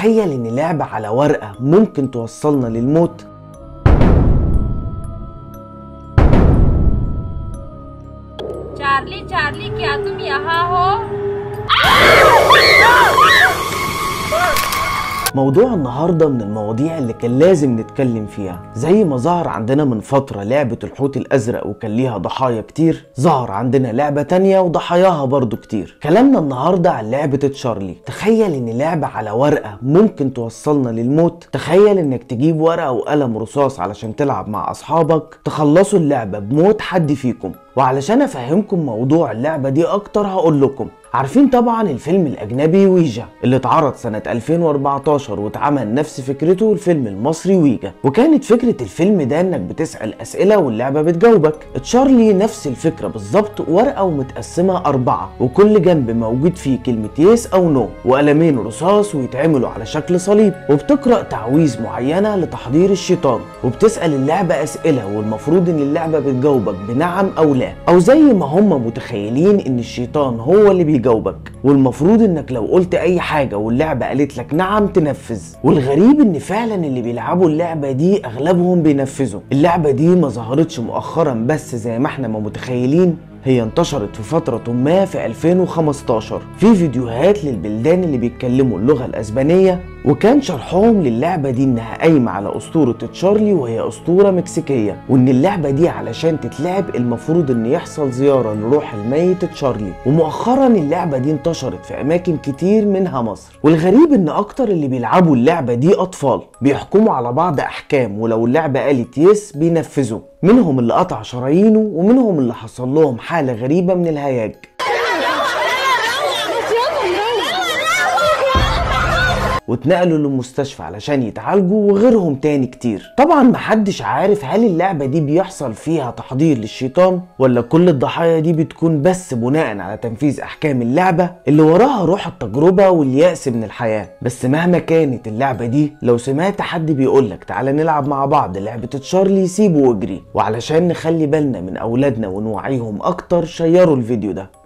تخيل ان لعبة على ورقة ممكن توصلنا للموت. Charlie Charlie क्या तुम यहाँ हो? موضوع النهاردة من المواضيع اللي كان لازم نتكلم فيها. زي ما ظهر عندنا من فترة لعبة الحوت الأزرق وكان ليها ضحايا كتير، ظهر عندنا لعبة تانية وضحاياها برضو كتير. كلامنا النهاردة عن لعبة تشارلي. تخيل ان لعبة على ورقة ممكن توصلنا للموت. تخيل انك تجيب ورقة وقلم رصاص علشان تلعب مع أصحابك تخلصوا اللعبة بموت حد فيكم. وعلشان افهمكم موضوع اللعبة دي اكتر هقول لكم، عارفين طبعا الفيلم الاجنبي ويجا اللي اتعرض سنة 2014 واتعمل نفس فكرته الفيلم المصري ويجا، وكانت فكرة الفيلم ده انك بتسأل اسئلة واللعبة بتجاوبك. تشارلي نفس الفكرة بالظبط، ورقة ومتقسمة 4 وكل جنب موجود فيه كلمة يس او نو وقلمين رصاص ويتعملوا على شكل صليب، وبتقرأ تعويذ معينة لتحضير الشيطان، وبتسأل اللعبة اسئلة والمفروض ان اللعبة بتجاوبك بنعم او لا، او زي ما هم متخيلين ان الشيطان هو اللي بيجاوبك، والمفروض انك لو قلت اي حاجة واللعبة قالت لك نعم تنفذ. والغريب ان فعلا اللي بيلعبوا اللعبة دي اغلبهم بينفذوا. اللعبة دي ما ظهرتش مؤخرا بس زي ما احنا ما متخيلين، هي انتشرت في فترة ما في 2015 في فيديوهات للبلدان اللي بيتكلموا اللغة الاسبانية، وكان شرحهم للعبة دي انها قايمة على اسطورة تشارلي وهي اسطورة مكسيكية، وان اللعبة دي علشان تتلعب المفروض ان يحصل زيارة لروح الميت تشارلي. ومؤخرا اللعبة دي انتشرت في اماكن كتير منها مصر، والغريب ان اكتر اللي بيلعبوا اللعبة دي اطفال بيحكموا على بعض احكام، ولو اللعبة قالت يس بينفذوا، منهم اللي قطع شرايينه ومنهم اللي حصل لهم حالة غريبة من الهياج واتنقلوا للمستشفى علشان يتعالجوا، وغيرهم تاني كتير. طبعا محدش عارف هل اللعبة دي بيحصل فيها تحضير للشيطان ولا كل الضحايا دي بتكون بس بناء على تنفيذ احكام اللعبة اللي وراها روح التجربة واليأس من الحياة. بس مهما كانت اللعبة دي، لو سمعت حد بيقولك تعالى نلعب مع بعض لعبة تشارلي سيبه واجري. وعلشان نخلي بالنا من اولادنا ونوعيهم اكتر شيروا الفيديو ده.